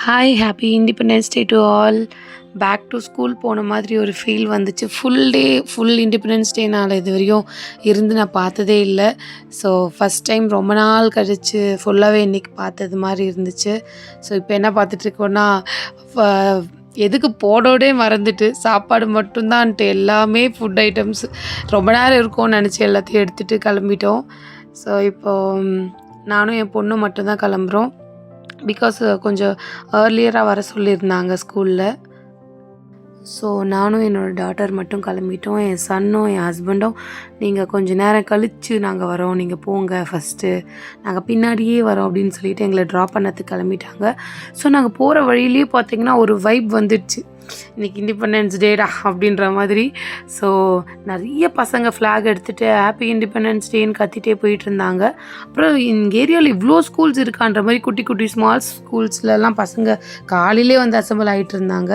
Hi happy independence day to all. Back to school போன மாதிரி ஒரு ஃபீல் வந்துச்சு. ஃபுல் இண்டிபெண்டன்ஸ் டே நான் இது வரையும் இருந்து நான் பார்த்ததே இல்லை. ஸோ ஃபஸ்ட் டைம் ரொம்ப நாள் கழித்து ஃபுல்லாகவே இன்றைக்கி பார்த்தது மாதிரி இருந்துச்சு. ஸோ இப்போ என்ன பார்த்துட்ருக்கோன்னா, எதுக்கு போடோடே மறந்துட்டு சாப்பாடு மட்டும்தான்ட்டு எல்லாமே ஃபுட் ஐட்டம்ஸ் ரொம்ப நேரம் இருக்கும்னு நினச்சி எல்லாத்தையும் எடுத்துகிட்டு கிளம்பிட்டோம். ஸோ இப்போது நானும் என் பொண்ணும் மட்டும்தான் கிளம்புறோம். பிகாஸ் கொஞ்சம் ஏர்லியராக வர சொல்லியிருந்தாங்க ஸ்கூலில். ஸோ நானும் என்னோடய டாட்டர் மட்டும் கிளம்பிட்டோம். என் சன்னும் என் ஹஸ்பண்டும் நீங்கள் கொஞ்சம் நேரம் கழித்து நாங்கள் வரோம், நீங்கள் போங்க ஃபஸ்ட்டு, நாங்கள் பின்னாடியே வரோம் அப்படின்னு சொல்லிட்டு எங்களை ட்ராப் பண்ணதுக்கு கிளம்பிட்டாங்க. ஸோ நாங்கள் போகிற வழியிலேயே பார்த்திங்கன்னா ஒரு வைப் வந்துடுச்சு, இன்றைக்கி இண்டிபெண்டன்ஸ் டேடா அப்படின்ற மாதிரி. ஸோ நிறைய பசங்க ஃப்ளாக் எடுத்துகிட்டு ஹாப்பி இண்டிபெண்டன்ஸ் டேன்னு கத்திட்டே போயிட்டு இருந்தாங்க. அப்புறம் எங்கள் ஏரியாவில் இவ்வளோ ஸ்கூல்ஸ் இருக்கான்ற மாதிரி குட்டி குட்டி ஸ்மால் ஸ்கூல்ஸ்லலாம் பசங்க காலையிலே வந்து அசம்பிள் ஆகிட்டு இருந்தாங்க.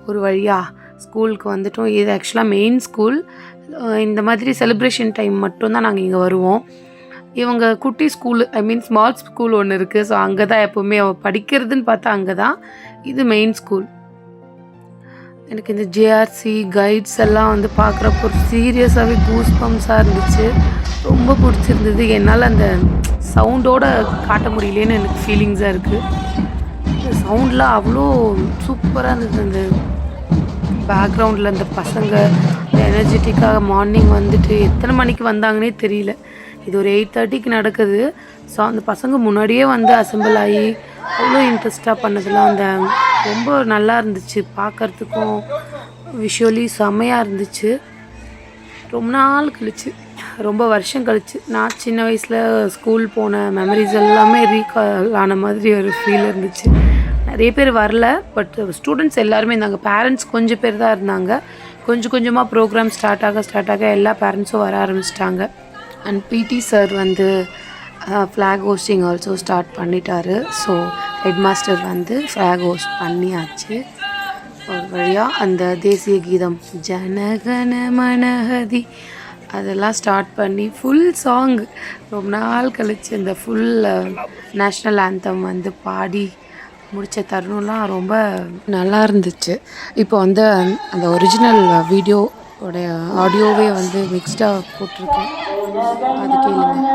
ஒரு வழியாக ஸ்கூலுக்கு வந்துட்டோம். இது ஆக்சுவலாக மெயின் ஸ்கூல். இந்த மாதிரி செலிப்ரேஷன் டைம் மட்டும்தான் நாங்கள் இங்கே வருவோம். இவங்க குட்டி ஸ்கூலு, ஐ மீன் ஸ்மால் ஸ்கூல் ஒன்று இருக்குது. ஸோ அங்கே தான் எப்போவுமே அவள் படிக்கிறதுன்னு பார்த்தா அங்கே தான். இது மெயின் ஸ்கூல். எனக்கு இந்த ஜேஆர்சி கைட்ஸ் எல்லாம் வந்து பார்க்குறப்போ ஒரு சீரியஸாகவே கூஸ் பம்ப்ஸாக இருந்துச்சு. ரொம்ப பிடிச்சிருந்தது. என்னால் அந்த சவுண்டோடு காட்ட முடியலேன்னு எனக்கு ஃபீலிங்ஸாக இருக்குது. இந்த சவுண்ட்லாம் அவ்வளோ சூப்பராக இருந்தது. அந்த பேக்ரவுண்டில் அந்த பசங்க எனர்ஜெட்டிக்காக மார்னிங் வந்துட்டு எத்தனை மணிக்கு வந்தாங்கன்னே தெரியல. இது ஒரு 8:30க்கு நடக்குது. ஸோ அந்த பசங்க முன்னாடியே வந்து அசம்பிள் ஆகி அவ்வளோ இன்ட்ரெஸ்டாக பண்ணதெல்லாம் அந்த ரொம்ப நல்லா இருந்துச்சு. பார்க்குறதுக்கும் விஷுவலி செம்மையாக இருந்துச்சு. ரொம்ப நாள் கழிச்சு, ரொம்ப வருஷம் கழிச்சு நான் சின்ன வயசில் ஸ்கூல் போன மெமரிஸ் எல்லாமே ரீகால் ஆன மாதிரி ஒரு ஃபீல் இருந்துச்சு. நிறைய பேர் வரல, பட் ஸ்டூடெண்ட்ஸ் எல்லாருமே இருந்தாங்க. பேரண்ட்ஸ் கொஞ்சம் பேர் தான் இருந்தாங்க. கொஞ்சம் கொஞ்சமாக ப்ரோக்ராம் ஸ்டார்ட் ஆக எல்லா பேரண்ட்ஸும் வர ஆரம்பிச்சிட்டாங்க. அண்ட் பிடி சார் வந்து ஃப்ளாக் ஹோஸ்டிங் ஆல்சோ ஸ்டார்ட் பண்ணிட்டாரு. ஸோ ஹெட் மாஸ்டர் வந்து ஃப்ளாக் ஹோஸ்ட் பண்ணியாச்சு. ஒரு வழியாக அந்த தேசிய கீதம் ஜனகன மனஹதி அதெல்லாம் ஸ்டார்ட் பண்ணி ஃபுல் சாங் ரொம்ப நாள் கழிச்சு இந்த ஃபுல் நேஷ்னல் ஆந்தம் வந்து பாடி முடித்த தருணம்லாம் ரொம்ப நல்லா இருந்துச்சு. இப்போ வந்து அந்த ஒரிஜினல் வீடியோடைய ஆடியோவே வந்து மிக்ஸ்டாக போட்டிருக்கேன், அது கேளுங்க.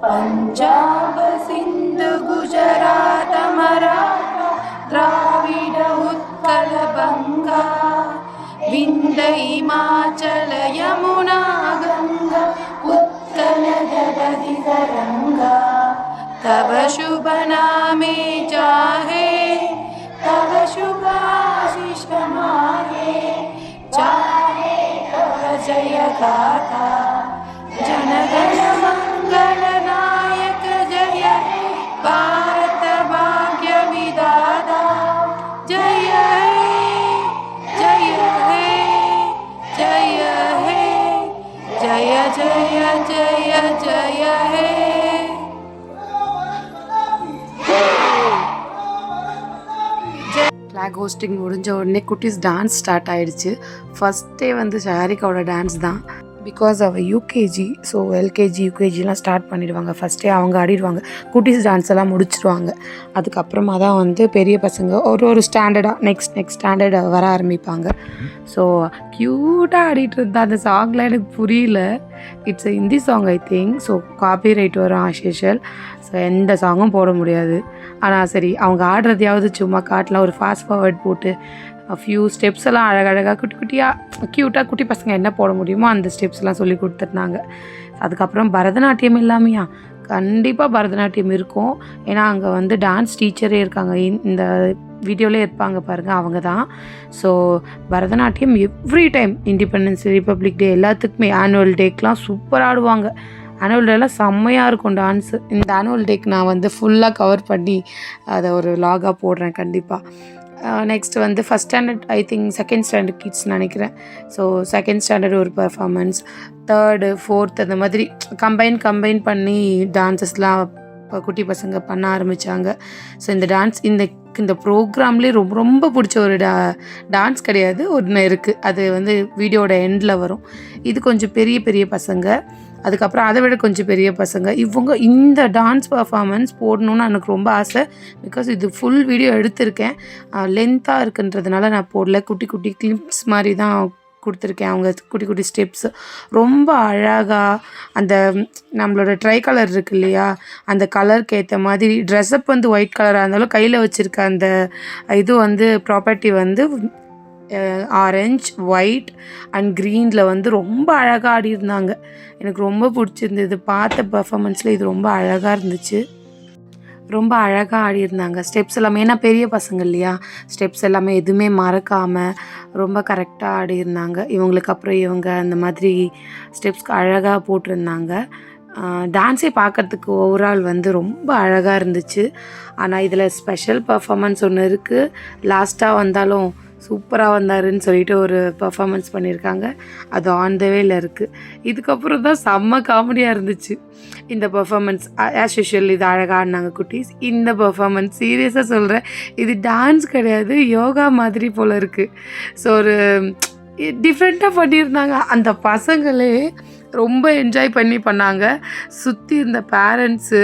பஞ்சாப சிந்து குஜராத மராட்டா திராவிட உத்கல பங்கா விந்த இமாச்சல யமுனா கங்கா உத்கல ஜகதி தரங்கா தவ சுப நாமே ஜாஹே தவ சுப ஆஷிஷ மாஹே ஜாஹே தவ ஜய गाथा जनगण मंगल नायक जय हे भारत भाग्य विधाता जय हे जय हे जय हे जय जय जय जय हे. ஃப்ளாக் ஹோஸ்டிங் முடிஞ்ச உடனே குட்டீஸ் டான்ஸ் ஸ்டார்ட் ஆகிடுச்சு. ஃபஸ்ட்டே வந்து ஷாரிகாவோட டான்ஸ் தான். பிகாஸ் அவள் யூகேஜி, ஸோ எல்கேஜி யூகேஜிலாம் ஸ்டார்ட் பண்ணிடுவாங்க. ஃபஸ்ட்டே அவங்க ஆடிடுவாங்க, குட்டீஸ் டான்ஸ் எல்லாம் முடிச்சிடுவாங்க. அதுக்கப்புறமா தான் வந்து பெரிய பசங்க ஒரு ஸ்டாண்டர்டாக நெக்ஸ்ட் ஸ்டாண்டர்ட் வர ஆரம்பிப்பாங்க. ஸோ க்யூட்டாக ஆடிட்டு இருந்தா. அந்த சாங்லாம் எனக்கு புரியல. It's Hindi song I think. So copyright வரும் ஆஷேஷல். ஸோ எந்த சாங்கும் போட முடியாது. ஆனால் சரி, அவங்க ஆடுறதையாவது சும்மா காட்டலாம். ஒரு ஃபாஸ்ட் ஃபார்வர்ட் போட்டு ஃபியூ ஸ்டெப்ஸ் எல்லாம் அழகழகாக குட்டியாக க்யூட்டாக குட்டி பசங்க என்ன போட முடியுமோ அந்த ஸ்டெப்ஸ்லாம் சொல்லி கொடுத்துருந்தாங்க. அதுக்கப்புறம் பரதநாட்டியம் இல்லாமையா? கண்டிப்பாக பரதநாட்டியம் இருக்கும். ஏன்னா அங்கே வந்து டான்ஸ் டீச்சரே இருக்காங்க, இந்த வீடியோவிலே இருப்பாங்க பாருங்கள், அவங்க தான். So Bharatanatyam every time independence, republic day எல்லாத்துக்குமே, ஆனுவல் டேக்கெலாம் சூப்பராக ஆடுவாங்க. ஆனுவல் டேலாம் செம்மையாக இருக்கும் டான்ஸு. இந்த ஆனுவல் டேக்கு நான் வந்து ஃபுல்லாக கவர் பண்ணி அதை ஒரு லாகாக போடுறேன் கண்டிப்பாக. நெக்ஸ்ட் வந்து first standard, I think second standard kids நினைக்கிறேன். ஸோ செகண்ட் ஸ்டாண்டர்ட் ஒரு பர்ஃபார்மன்ஸ், தேர்டு ஃபோர்த் அந்த மாதிரி கம்பைன் பண்ணி டான்ஸஸ்லாம் குட்டி பசங்க பண்ண ஆரம்பித்தாங்க. ஸோ இந்த டான்ஸ் இந்த ப்ரோக்ராம்லேயே ரொம்ப ரொம்ப பிடிச்ச ஒரு டான்ஸ் கிடையாது ஒன்று இருக்குது. அது வந்து வீடியோட எண்டில் வரும். இது கொஞ்சம் பெரிய பெரிய பசங்க. அதுக்கப்புறம் அதை விட கொஞ்சம் பெரிய பசங்க. இவங்க இந்த டான்ஸ் பெர்ஃபார்மன்ஸ் போடணும்னு எனக்கு ரொம்ப ஆசை. பிகாஸ் இது ஃபுல் வீடியோ எடுத்திருக்கேன். லென்த்தாக இருக்குன்றதுனால நான் போடல. குட்டி குட்டி கிளிப்ஸ் மாதிரி தான் கொடுத்துருக்கேன். அவங்க குட்டி குட்டி ஸ்டெப்ஸு ரொம்ப அழகாக அந்த நம்மளோட ட்ரை கலர் இருக்கு இல்லையா, அந்த கலருக்கு ஏற்ற மாதிரி ட்ரெஸ்அப் வந்து ஒயிட் கலராக இருந்தாலும் கையில் வச்சுருக்க அந்த இது வந்து ப்ராப்பர்ட்டி வந்து ஆரஞ்ச், ஒயிட் அண்ட் க்ரீனில் வந்து ரொம்ப அழகாக ஆடியிருந்தாங்க. எனக்கு ரொம்ப பிடிச்சிருந்தது. பார்த்த பர்ஃபார்மன்ஸில் இது ரொம்ப அழகாக இருந்துச்சு. ரொம்ப அழகாக ஆடியிருந்தாங்க. ஸ்டெப்ஸ் எல்லாமே, ஏன்னா பெரிய பசங்க இல்லையா, ஸ்டெப்ஸ் எல்லாமே எதுவுமே மறக்காமல் ரொம்ப கரெக்டாக ஆடியிருந்தாங்க. இவங்களுக்கு அப்புறம் இவங்க அந்த மாதிரி ஸ்டெப்ஸ்க்கு அழகாக போட்டிருந்தாங்க. டான்ஸே பார்க்குறதுக்கு ஓவரால் வந்து ரொம்ப அழகாக இருந்துச்சு. ஆனால் இதில் ஸ்பெஷல் பர்ஃபார்மன்ஸ் ஒன்று இருக்குது. லாஸ்ட்டாக வந்தாலும் சூப்பராக வந்தாருன்னு சொல்லிட்டு ஒரு பர்ஃபார்மன்ஸ் பண்ணியிருக்காங்க. அது ஆன் த வேல இருக்குது. இதுக்கப்புறம் தான் செம்ம காமெடியாக இருந்துச்சு இந்த பர்ஃபார்மன்ஸ். ஆஸ் யூஷுவல் இது அழகாக ஆடினாங்க குட்டீஸ். இந்த பர்ஃபார்மன்ஸ் சீரியஸாக சொல்கிறேன், இது டான்ஸ் கிடையாது, யோகா மாதிரி போல் இருக்குது. ஸோ ஒரு டிஃப்ரெண்ட்டாக பண்ணியிருந்தாங்க. அந்த பசங்களே ரொம்ப என்ஜாய் பண்ணாங்க. சுற்றி இருந்த பேரண்ட்ஸு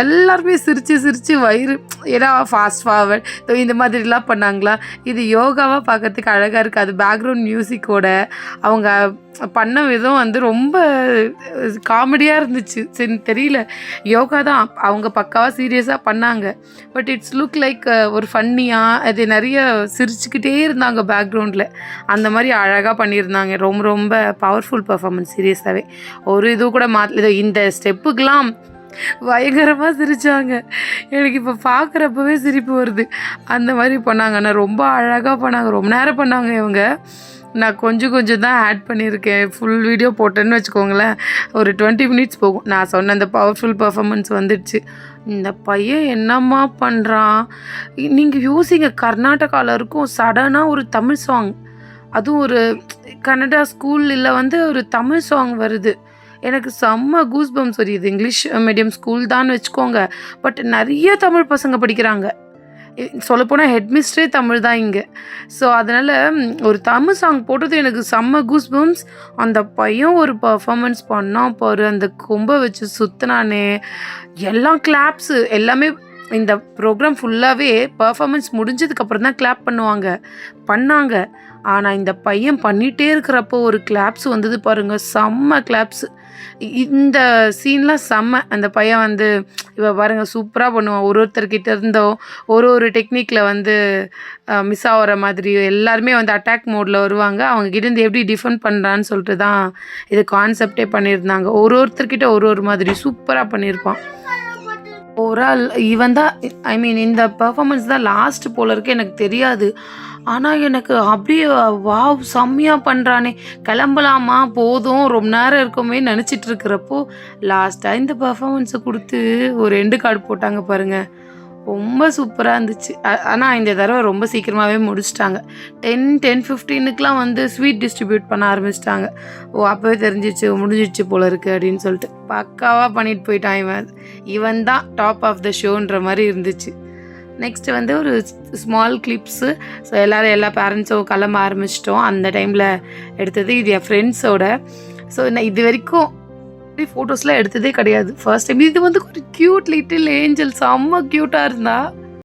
எல்லாருமே சிரித்து வயிறு, ஏன்னா ஃபாஸ்ட் ஃபார்வர்ட் இந்த மாதிரிலாம் பண்ணாங்களா. இது யோகாவாக பார்க்கறதுக்கு அழகாக இருக்குது. அது பேக்ரவுண்ட் மியூசிக்கோட அவங்க பண்ண விதம் வந்து ரொம்ப காமெடியாக இருந்துச்சு. சரி தெரியல, யோகா தான் அவங்க பக்காவாக சீரியஸாக பண்ணாங்க. பட் இட்ஸ் லுக் லைக் ஒரு ஃபன்னியாக அது நிறைய சிரிச்சுக்கிட்டே இருந்தாங்க பேக்ரவுண்டில். அந்த மாதிரி அழகாக பண்ணியிருந்தாங்க. ரொம்ப ரொம்ப பவர்ஃபுல் பர்ஃபார்மன்ஸ் சீரியஸாகவே. ஒரு இது கூட இந்த ஸ்டெப்புக்கெலாம் பயங்கரமாக சிரித்தாங்க. எனக்கு இப்போ பார்க்குறப்பவே சிரிப்பு வருது. அந்த மாதிரி பண்ணாங்க. ஆனால் ரொம்ப அழகாக பண்ணாங்க. ரொம்ப நேரம் பண்ணாங்க இவங்க. நான் கொஞ்சம் தான் ஆட் பண்ணியிருக்கேன். ஃபுல் வீடியோ போட்டேன்னு வச்சுக்கோங்களேன், ஒரு 20 மினிட்ஸ் போகும். நான் சொன்ன அந்த பவர்ஃபுல் பர்ஃபார்மன்ஸ் வந்துடுச்சு. இந்த பையன் என்னம்மா பண்ணுறான், நீங்கள் யோசிங்க. கர்நாடகாவில் இருக்கும், சடனாக ஒரு தமிழ் சாங், அதுவும் ஒரு கன்னடா ஸ்கூலில் வந்து ஒரு தமிழ் சாங் வருது. எனக்கு செம்ம கூஸ் பம்ஸ் வருது. இங்கிலீஷ் மீடியம் ஸ்கூல் தான் வச்சுக்கோங்க, பட் நிறைய தமிழ் பசங்க படிக்கிறாங்க. சொல்லப்போனால் ஹெட்மிஸ்ட்ரே தமிழ் தான் இங்கே. ஸோ அதனால் ஒரு தமிழ் சாங் போட்டது எனக்கு செம்ம கூஸ் பம்ஸ். அந்த பையன் ஒரு பர்ஃபார்மன்ஸ் பண்ணான் பாரு, அந்த கொம்பை வச்சு சுற்றினானே, எல்லாம் கிளாப்ஸு எல்லாமே. இந்த ப்ரோக்ராம் ஃபுல்லாகவே பர்ஃபார்மன்ஸ் முடிஞ்சதுக்கப்புறம் தான் கிளாப் பண்ணாங்க. ஆனால் இந்த பையன் பண்ணிகிட்டே இருக்கிறப்போ ஒரு கிளாப்ஸ் வந்தது பாருங்கள், செம்ம கிளாப்ஸு. இந்த சீன்லாம் செம்ம. அந்த பையன் வந்து இவ பாருங்கள் சூப்பராக பண்ணுவான். ஒருத்தர்கிட்ட இருந்தோம் ஒரு டெக்னிக்கில் வந்து மிஸ் ஆகிற மாதிரி எல்லாருமே வந்து அட்டாக் மோடில் வருவாங்க. அவங்ககிட்டேருந்து எப்படி டிஃபெண்ட் பண்ணுறான்னு சொல்லிட்டு தான் இது கான்செப்டே பண்ணியிருந்தாங்க. ஒருத்தர்கிட்ட ஒரு மாதிரி சூப்பராக பண்ணியிருப்பான். ஓவரால் இவன் தான், ஐ மீன் இந்த பர்ஃபார்மன்ஸ் தான் லாஸ்ட் போல இருக்கு, எனக்கு தெரியாது. ஆனால் எனக்கு அப்படியே வாவ் செம்மையாக பண்ணுறானே, கிளம்பலாமா போதும் ரொம்ப நேரம் இருக்குமே நினச்சிட்டு இருக்கிறப்போ லாஸ்ட்டாக இந்த பர்ஃபார்மன்ஸை கொடுத்து ஒரு எண்டு கார்டு போட்டாங்க பாருங்கள். ரொம்ப சூப்பராக இருந்துச்சு. ஆனால் இந்த தடவை ரொம்ப சீக்கிரமாகவே முடிச்சிட்டாங்க. 10:15க்குலாம் வந்து ஸ்வீட் டிஸ்ட்ரிபியூட் பண்ண ஆரம்பிச்சிட்டாங்க. அப்போவே தெரிஞ்சிச்சு முடிஞ்சிடுச்சு போல இருக்குது அப்படின்னு சொல்லிட்டு. பக்காவாக பண்ணிட்டு போயிட்டான். இவன் தான் டாப் ஆஃப் த ஷோன்ற மாதிரி இருந்துச்சு. நெக்ஸ்ட்டு வந்து ஒரு ஸ்மால் கிளிப்ஸு. ஸோ எல்லா பேரண்ட்ஸும் கிளம்ப ஆரம்பிச்சிட்டோம். அந்த டைமில் எடுத்தது. இது என் ஃப்ரெண்ட்ஸோட. ஸோ நான் இது வரைக்கும் ஃபோட்டோஸ்லாம் எடுத்ததே கிடையாது, ஃபர்ஸ்ட் டைம். இது வந்து ஒரு க்யூட் லிட்டில் ஏஞ்சல், செம்ம க்யூட்டாக இருந்தா.